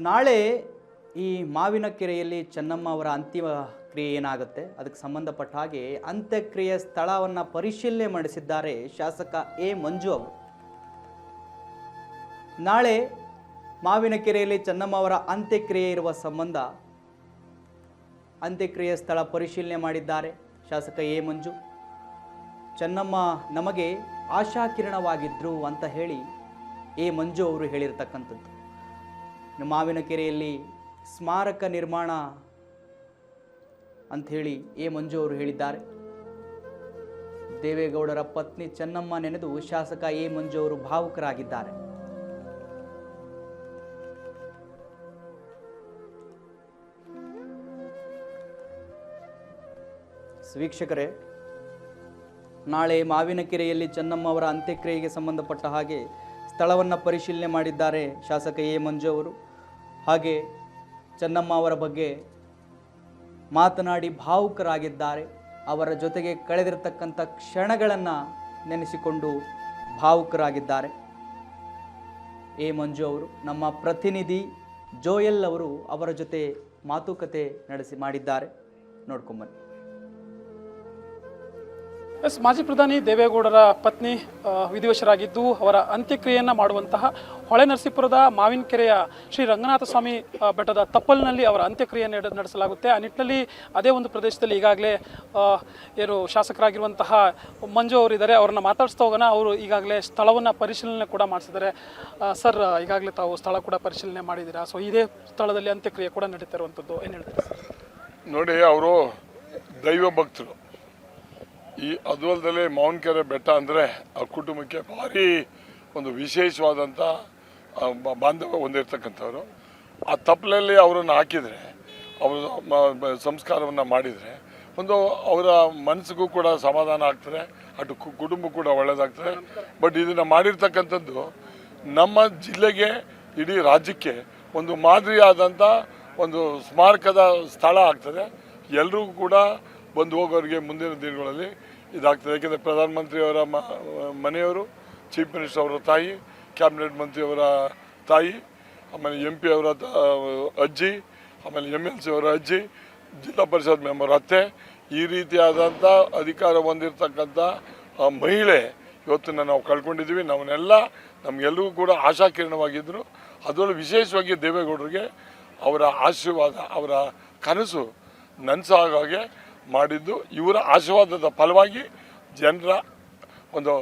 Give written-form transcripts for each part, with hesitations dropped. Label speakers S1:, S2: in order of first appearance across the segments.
S1: ನಾಳೆ ಈ ಮಾವಿನ ಕೆರೆಯಲ್ಲಿ ಚೆನ್ನಮ್ಮ ಅವರ ಅಂತಿಮ ಕ್ರಿಯೆ ಏನಾಗುತ್ತೆ ಅದಕ್ಕೆ ಸಂಬಂಧಪಟ್ಟ ಹಾಗೆ ಅಂತ್ಯಕ್ರಿಯೆ ಸ್ಥಳವನ್ನು ಪರಿಶೀಲನೆ ಮಾಡಿಸಿದ್ದಾರೆ ಶಾಸಕ ಎ ಮಂಜು ಅವರು. ನಾಳೆ ಮಾವಿನ ಕೆರೆಯಲ್ಲಿ ಚೆನ್ನಮ್ಮ ಅವರ ಅಂತ್ಯಕ್ರಿಯೆ ಇರುವ ಸಂಬಂಧ ಅಂತ್ಯಕ್ರಿಯೆ ಸ್ಥಳ ಪರಿಶೀಲನೆ ಮಾಡಿದ್ದಾರೆ ಶಾಸಕ ಎ ಮಂಜು. ಚೆನ್ನಮ್ಮ ನಮಗೆ ಆಶಾಕಿರಣವಾಗಿದ್ರು ಅಂತ ಹೇಳಿ ಎ ಮಂಜು ಅವರು ಹೇಳಿರ್ತಕ್ಕಂಥದ್ದು. ಮಾವಿನ ಕೆರೆಯಲ್ಲಿ ಸ್ಮಾರಕ ನಿರ್ಮಾಣ ಅಂಥೇಳಿ ಎ ಮಂಜು ಅವರು ಹೇಳಿದ್ದಾರೆ. ದೇವೇಗೌಡರ ಪತ್ನಿ ಚೆನ್ನಮ್ಮ ನೆನೆದು ಶಾಸಕ ಎ ಮಂಜು ಅವರು ಭಾವುಕರಾಗಿದ್ದಾರೆ. ವೀಕ್ಷಕರೇ, ನಾಳೆ ಮಾವಿನ ಕೆರೆಯಲ್ಲಿ ಚೆನ್ನಮ್ಮ ಅವರ ಅಂತ್ಯಕ್ರಿಯೆಗೆ ಸಂಬಂಧಪಟ್ಟ ಹಾಗೆ ಸ್ಥಳವನ್ನು ಪರಿಶೀಲನೆ ಮಾಡಿದ್ದಾರೆ ಶಾಸಕ ಎ ಮಂಜು ಅವರು. ಹಾಗೆ ಚೆನ್ನಮ್ಮ ಅವರ ಬಗ್ಗೆ ಮಾತನಾಡಿ ಭಾವುಕರಾಗಿದ್ದಾರೆ. ಅವರ ಜೊತೆಗೆ ಕಳೆದಿರತಕ್ಕಂಥ ಕ್ಷಣಗಳನ್ನು ನೆನೆಸಿಕೊಂಡು ಭಾವುಕರಾಗಿದ್ದಾರೆ ಎ ಮಂಜು ಅವರು. ನಮ್ಮ ಪ್ರತಿನಿಧಿ ಜೋಯಲ್ ಅವರು ಅವರ ಜೊತೆ ಮಾತುಕತೆ ಮಾಡಿದ್ದಾರೆ. ನೋಡ್ಕೊಂಬನ್ನಿ.
S2: ಮಾಜಿ ಪ್ರಧಾನಿ ದೇವೇಗೌಡರ ಪತ್ನಿ ವಿಧಿವಶರಾಗಿದ್ದು ಅವರ ಅಂತ್ಯಕ್ರಿಯೆಯನ್ನು ಮಾಡುವಂತಹ ಹೊಳೆನರಸೀಪುರದ ಮಾವಿನಕೆರೆಯ ಶ್ರೀ ರಂಗನಾಥ ಸ್ವಾಮಿ ಬೆಟ್ಟದ ತಪ್ಪಲಿನಲ್ಲಿ ಅವರ ಅಂತ್ಯಕ್ರಿಯೆಯನ್ನು ನಡೆಸಲಾಗುತ್ತೆ. ಆ ನಿಟ್ಟಿನಲ್ಲಿ ಅದೇ ಒಂದು ಪ್ರದೇಶದಲ್ಲಿ ಈಗಾಗಲೇ ಏನು ಶಾಸಕರಾಗಿರುವಂತಹ ಮಂಜು ಅವರಿದ್ದಾರೆ, ಅವರನ್ನು ಮಾತಾಡಿಸ್ತಾ ಹೋಗೋಣ. ಅವರು ಈಗಾಗಲೇ ಸ್ಥಳವನ್ನು ಪರಿಶೀಲನೆ ಕೂಡ ಮಾಡಿಸಿದ್ದಾರೆ. ಸರ್, ಈಗಾಗಲೇ ತಾವು ಸ್ಥಳ ಕೂಡ ಪರಿಶೀಲನೆ ಮಾಡಿದ್ದೀರಾ. ಸೊ ಇದೇ ಸ್ಥಳದಲ್ಲಿ ಅಂತ್ಯಕ್ರಿಯೆ ಕೂಡ ನಡೀತಾ ಇರುವಂಥದ್ದು, ಏನು ಹೇಳ್ತೀರಾ ಸರ್?
S3: ನೋಡಿ, ಅವರು ದೈವ ಭಕ್ತರು. ಈ ಅದು ಅಲ್ಲದೆ ಮಾವಿನಕೆರೆ ಬೆಟ್ಟ ಅಂದರೆ ಆ ಕುಟುಂಬಕ್ಕೆ ಭಾರಿ ಒಂದು ವಿಶೇಷವಾದಂಥ ಬಾಂಧವ್ಯ ಹೊಂದಿರತಕ್ಕಂಥವ್ರು. ಆ ತಪ್ಪಲಲ್ಲಿ ಅವರನ್ನು ಹಾಕಿದರೆ, ಅವರು ಸಂಸ್ಕಾರವನ್ನು ಮಾಡಿದರೆ ಒಂದು ಅವರ ಮನಸ್ಸಿಗೂ ಕೂಡ ಸಮಾಧಾನ ಆಗ್ತದೆ, ಅటు ಕುಟುಂಬ ಕೂಡ ಒಳ್ಳೆಯದಾಗ್ತದೆ. ಬಟ್ ಇದನ್ನು ಮಾಡಿರ್ತಕ್ಕಂಥದ್ದು ನಮ್ಮ ಜಿಲ್ಲೆಗೆ, ಇಡೀ ರಾಜ್ಯಕ್ಕೆ ಒಂದು ಮಾದರಿಯಾದಂಥ ಒಂದು ಸ್ಮಾರಕದ ಸ್ಥಳ ಆಗ್ತದೆ. ಎಲ್ರಿಗೂ ಕೂಡ ಬಂದು ಹೋಗೋರಿಗೆ ಮುಂದಿನ ದಿನಗಳಲ್ಲಿ ಇದಾಗ್ತದೆ. ಯಾಕೆಂದರೆ ಪ್ರಧಾನಮಂತ್ರಿಯವರ ಮನೆಯವರು, ಚೀಫ್ ಮಿನಿಸ್ಟರ್ ಅವರ ತಾಯಿ, ಕ್ಯಾಬಿನೆಟ್ ಮಂತ್ರಿಯವರ ತಾಯಿ, ಆಮೇಲೆ MP ಅವರ ಅಜ್ಜಿ, ಆಮೇಲೆ MLC ಅವರ ಅಜ್ಜಿ, ಜಿಲ್ಲಾ ಪರಿಷತ್ ಮೆಂಬರ್ ಅತ್ತೆ, ಈ ರೀತಿಯಾದಂಥ ಅಧಿಕಾರ ಹೊಂದಿರತಕ್ಕಂಥ ಮಹಿಳೆ ಇವತ್ತನ್ನು ನಾವು ಕಳ್ಕೊಂಡಿದ್ದೀವಿ. ನಮಗೆಲ್ಲರಿಗೂ ಕೂಡ ಆಶಾಕಿರಣವಾಗಿದ್ದರು. ಅದರಲ್ಲೂ ವಿಶೇಷವಾಗಿ ದೇವೇಗೌಡರಿಗೆ ಅವರ ಆಶೀರ್ವಾದ, ಅವರ ಕನಸು ನನಸಾಗೆ ಮಾಡಿದ್ದು ಇವರ ಆಶೀರ್ವಾದದ ಫಲವಾಗಿ, ಜನರ ಒಂದು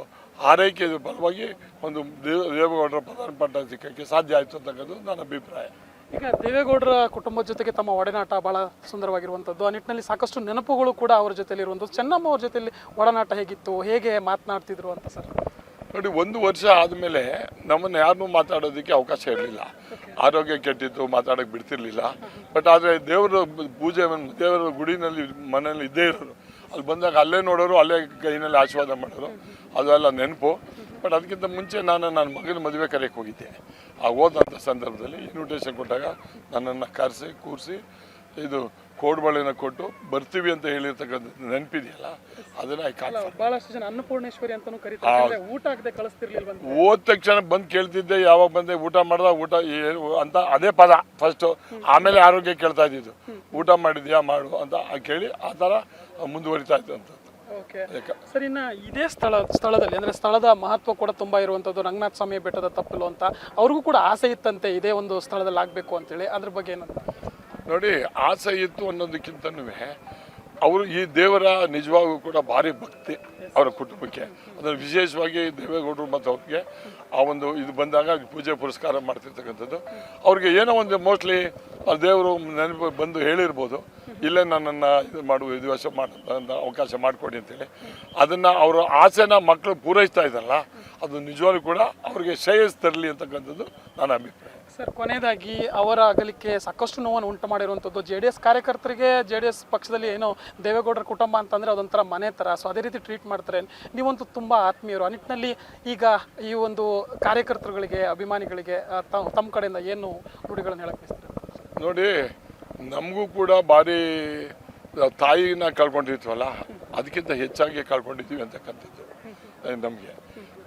S3: ಆರೈಕೆಯ ಫಲವಾಗಿ ಒಂದು ದೇವೇಗೌಡರ ಪ್ರಧಾನ ಪಟ್ಟ ಸಿಕ್ಕಕ್ಕೆ ಸಾಧ್ಯ ಆಯಿತು ಅಂತಕ್ಕಂಥದ್ದು ನನ್ನ ಅಭಿಪ್ರಾಯ.
S2: ಈಗ ದೇವೇಗೌಡರ ಕುಟುಂಬದ ಜೊತೆಗೆ ತಮ್ಮ ಒಡನಾಟ ಭಾಳ ಸುಂದರವಾಗಿರುವಂಥದ್ದು. ಆ ನಿಟ್ಟಿನಲ್ಲಿ ಸಾಕಷ್ಟು ನೆನಪುಗಳು ಕೂಡ ಅವರ ಜೊತೆಲಿ ಇರುವಂಥದ್ದು. ಚೆನ್ನಮ್ಮ ಅವ್ರ ಜೊತೆಲಿ ಒಡನಾಟ ಹೇಗಿತ್ತು, ಹೇಗೆ ಮಾತನಾಡ್ತಿದ್ರು ಅಂತ ಸರ್?
S3: ನೋಡಿ, 1 ವರ್ಷ ಆದಮೇಲೆ ನಮ್ಮನ್ನು ಯಾರನ್ನೂ ಮಾತಾಡೋದಕ್ಕೆ ಅವಕಾಶ ಇರಲಿಲ್ಲ. ಆರೋಗ್ಯ ಕೆಟ್ಟಿತ್ತು, ಮಾತಾಡೋಕ್ಕೆ ಬಿಡ್ತಿರ್ಲಿಲ್ಲ. ಬಟ್ ಆದರೆ ದೇವರ ಪೂಜೆ, ದೇವರ ಗುಡಿನಲ್ಲಿ ಮನೆಯಲ್ಲಿ ಇದ್ದೇ ಇರೋರು. ಅಲ್ಲಿ ಬಂದಾಗ ಅಲ್ಲೇ ನೋಡೋರು, ಅಲ್ಲೇ ಕೈನಲ್ಲಿ ಆಶೀರ್ವಾದ ಮಾಡೋರು, ಅದೆಲ್ಲ ನೆನಪು. ಬಟ್ ಅದಕ್ಕಿಂತ ಮುಂಚೆ ನನ್ನ ಮಗನ ಮದುವೆ ಕರೆಯಕ್ಕೆ ಹೋಗಿದ್ದೆ. ಆ ಹೋದಂಥ ಸಂದರ್ಭದಲ್ಲಿ ಇನ್ವಿಟೇಷನ್ ಕೊಟ್ಟಾಗ ನನ್ನನ್ನು ಕರೆಸಿ ಕೂರಿಸಿ ಇದು ಕೋಡ್ಬಳೆನ ಕೊಟ್ಟು ಬರ್ತೀವಿ ಅಂತ ಹೇಳಿರ್ತಕ್ಕಂಥ ನೆನಪಿದೆಯಲ್ಲ, ಅದನ್ನ
S2: ಬಹಳಷ್ಟು ಜನ ಅನ್ನಪೂರ್ಣೇಶ್ವರಿ ಅಂತಾನೂ ಕರೀತಾರೆ. ಊಟ ಆಗದೆ ಕಳಿಸ್ತಿರ್ಲಿಲ್ಲ.
S3: ಹೋದ ತಕ್ಷಣ ಬಂದು ಕೇಳ್ತಿದ್ದೆ, ಯಾವಾಗ ಬಂದೆ, ಊಟ ಮಾಡ್ದ, ಊಟ ಅಂತ ಅದೇ ಪದ ಫಸ್ಟು. ಆಮೇಲೆ ಆರೋಗ್ಯ ಕೇಳ್ತಾ ಇದ್ದಿದ್ದು, ಊಟ ಮಾಡಿದ್ಯಾ ಮಾಡು ಅಂತ ಕೇಳಿ ಆ ಥರ ಮುಂದುವರಿತಾ ಇತ್ತು ಅಂತ.
S2: ಸರ್, ಇನ್ನು ಇದೇ ಸ್ಥಳದಲ್ಲಿ ಅಂದರೆ ಸ್ಥಳದ ಮಹತ್ವ ಕೂಡ ತುಂಬ ಇರುವಂಥದ್ದು ರಂಗನಾಥ ಸ್ವಾಮಿ ಬೆಟ್ಟದ ತಪ್ಪಲು ಅಂತ ಅವ್ರಿಗೂ ಕೂಡ ಆಸೆ ಇತ್ತಂತೆ ಇದೇ ಒಂದು ಸ್ಥಳದಲ್ಲಿ ಆಗಬೇಕು ಅಂತೇಳಿ. ಅದ್ರ ಬಗ್ಗೆ ಏನಂತ?
S3: ನೋಡಿ, ಆಸೆ ಇತ್ತು ಅನ್ನೋದಕ್ಕಿಂತನೂ ಅವರು ಈ ದೇವರ ನಿಜವಾಗೂ ಕೂಡ ಭಾರಿ ಭಕ್ತಿ ಅವರ ಕುಟುಂಬಕ್ಕೆ. ಅದನ್ನು ವಿಶೇಷವಾಗಿ ದೇವೇಗೌಡರು ಮತ್ತು ಅವ್ರಿಗೆ ಆ ಒಂದು ಇದು ಬಂದಾಗ ಪೂಜೆ ಪುರಸ್ಕಾರ ಮಾಡ್ತಿರ್ತಕ್ಕಂಥದ್ದು. ಅವ್ರಿಗೆ ಏನೋ ಒಂದು ಮೋಸ್ಟ್ಲಿ ದೇವರು ನೆನಪು ಬಂದು ಹೇಳಿರ್ಬೋದು, ಇಲ್ಲೇ ನನ್ನನ್ನು ಇದು ದಿವಸ ಮಾಡೋಂಥ ಅವಕಾಶ ಮಾಡಿಕೊಡಿ ಅಂತೇಳಿ. ಅದನ್ನು ಅವರ ಆಸೆನ ಮಕ್ಕಳು ಪೂರೈಸ್ತಾ ಇದ್ದಲ್ಲ, ಅದು ನಿಜವಾಗ್ಲೂ ಕೂಡ ಅವ್ರಿಗೆ ಶ್ರೇಯಸ್ ತರಲಿ ಅಂತಕ್ಕಂಥದ್ದು ನನ್ನ ಅಭಿಪ್ರಾಯ.
S2: ಸರ್, ಕೊನೆಯದಾಗಿ ಅವರ ಅಗಲಿಕೆ ಸಾಕಷ್ಟು ನೋವನ್ನು ಉಂಟು ಮಾಡಿರುವಂಥದ್ದು. JDS ಕಾರ್ಯಕರ್ತರಿಗೆ, JDS ಪಕ್ಷದಲ್ಲಿ ಏನೋ ದೇವೇಗೌಡರ ಕುಟುಂಬ ಅಂತಂದರೆ ಅದೊಂಥರ ಮನೆ ಥರ. ಸೊ ಅದೇ ರೀತಿ ಟ್ರೀಟ್ ಮಾಡ್ತಾರೆ. ನೀವಂತೂ ತುಂಬ ಆತ್ಮೀಯರು. ಆ ನಿಟ್ಟಿನಲ್ಲಿ ಈಗ ಈ ಒಂದು ಕಾರ್ಯಕರ್ತರುಗಳಿಗೆ, ಅಭಿಮಾನಿಗಳಿಗೆ ತಮ್ಮ ಕಡೆಯಿಂದ ಏನು ನುಡಿಗಳನ್ನು ಹೇಳಕ್ಕೆ ಬಯಸ್ತಾರೆ?
S3: ನೋಡಿ, ನಮಗೂ ಕೂಡ ಭಾರಿ ತಾಯಿನ ಕಳ್ಕೊಂಡಿರ್ತೀವಲ್ಲ, ಅದಕ್ಕಿಂತ ಹೆಚ್ಚಾಗಿ ಕಳ್ಕೊಂಡಿದ್ದೀವಿ ಅಂತಕ್ಕಂಥದ್ದು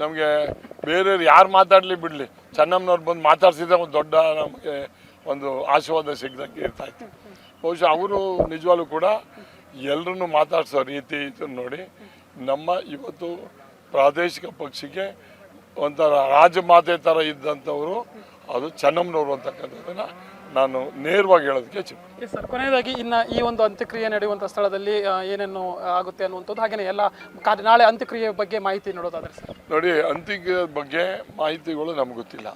S3: ನಮಗೆ ಬೇರೆಯವ್ರು ಯಾರು ಮಾತಾಡಲಿ ಬಿಡಲಿ, ಚೆನ್ನಮ್ಮನವ್ರು ಬಂದು ಮಾತಾಡ್ಸಿದ್ರೆ ಒಂದು ದೊಡ್ಡ ನಮಗೆ ಒಂದು ಆಶೀರ್ವಾದ ಸಿಗ್ದಂಗೆ ಇರ್ತಾ ಇತ್ತು. ಬಹುಶಃ ಅವರು ನಿಜವಾಗ್ಲೂ ಕೂಡ ಎಲ್ಲರನ್ನು ಮಾತಾಡಿಸೋ ರೀತಿ ಇದನ್ನು ನೋಡಿ ನಮ್ಮ ಇವತ್ತು ಪ್ರಾದೇಶಿಕ ಪಕ್ಷಕ್ಕೆ ಒಂಥರ ರಾಜಮಾತೆ ಥರ ಇದ್ದಂಥವರು ಅದು ಚೆನ್ನಮ್ಮನವರು ಅಂತಕ್ಕಂಥದ್ದನ್ನು ನಾನು ನೇರವಾಗಿ ಹೇಳೋದಕ್ಕೆ
S2: ಎಸ್ ಸರ್, ಕೊನೆಯದಾಗಿ ಇನ್ನು ಈ ಒಂದು ಅಂತ್ಯಕ್ರಿಯೆ ನಡೆಯುವಂಥ ಸ್ಥಳದಲ್ಲಿ ಏನೇನು ಆಗುತ್ತೆ ಅನ್ನುವಂಥದ್ದು, ಹಾಗೆಯೇ ಎಲ್ಲ ನಾಳೆ ಅಂತ್ಯಕ್ರಿಯೆ ಬಗ್ಗೆ ಮಾಹಿತಿ ನೋಡೋದಾದ್ರೆ ಸರ್?
S3: ನೋಡಿ, ಅಂತ್ಯಕ್ರಿಯೆ ಬಗ್ಗೆ ಮಾಹಿತಿಗಳು ನಮ್ಗೆ ಗೊತ್ತಿಲ್ಲ.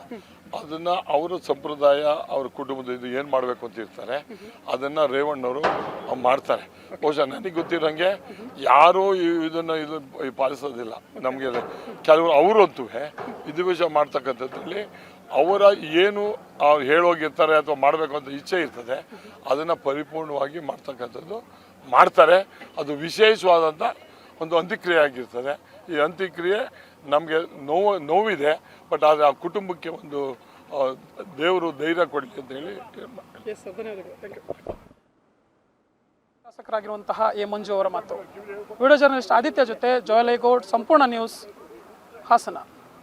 S3: ಅದನ್ನು ಅವರ ಸಂಪ್ರದಾಯ ಅವ್ರ ಕುಟುಂಬದ ಇದು ಏನು ಮಾಡಬೇಕು ಅಂತ ಇರ್ತಾರೆ, ಅದನ್ನು ರೇವಣ್ಣವರು ಮಾಡ್ತಾರೆ. ಬಹುಶಃ ನನಗೆ ಗೊತ್ತಿರೋಂಗೆ ಯಾರೂ ಇದನ್ನು ಪಾಲಿಸೋದಿಲ್ಲ. ನಮಗೆ ಕೆಲವರು ಅವರಂತೂ ವಿಧಿವೇಶ ಮಾಡ್ತಕ್ಕಂಥದ್ರಲ್ಲಿ ಅವರ ಏನು ಅವ್ರು ಹೇಳೋಗಿರ್ತಾರೆ ಅಥವಾ ಮಾಡಬೇಕು ಅಂತ ಇಚ್ಛೆ ಇರ್ತದೆ ಅದನ್ನು ಪರಿಪೂರ್ಣವಾಗಿ ಮಾಡ್ತಕ್ಕಂಥದ್ದು ಮಾಡ್ತಾರೆ. ಅದು ವಿಶೇಷವಾದಂಥ ಒಂದು ಅಂತ್ಯಕ್ರಿಯೆ ಆಗಿರ್ತದೆ. ಈ ಅಂತ್ಯಕ್ರಿಯೆ ನಮಗೆ ನೋವಿದೆ, ಬಟ್ ಆದರೆ ಆ ಕುಟುಂಬಕ್ಕೆ ಒಂದು ದೇವರು ಧೈರ್ಯ ಕೊಡಲಿ ಅಂತ ಹೇಳಿ.
S2: ಶಾಸಕರಾಗಿರುವಂತಹ ಎ ಮಂಜು ಅವರ ಮಾತು. ವಿಡಿಯೋ ಜರ್ನಲಿಸ್ಟ್ ಆದಿತ್ಯ ಜೊತೆ ಜೋಯಲೇಗೌಡ್, ಸಂಪೂರ್ಣ ನ್ಯೂಸ್, ಹಾಸನ.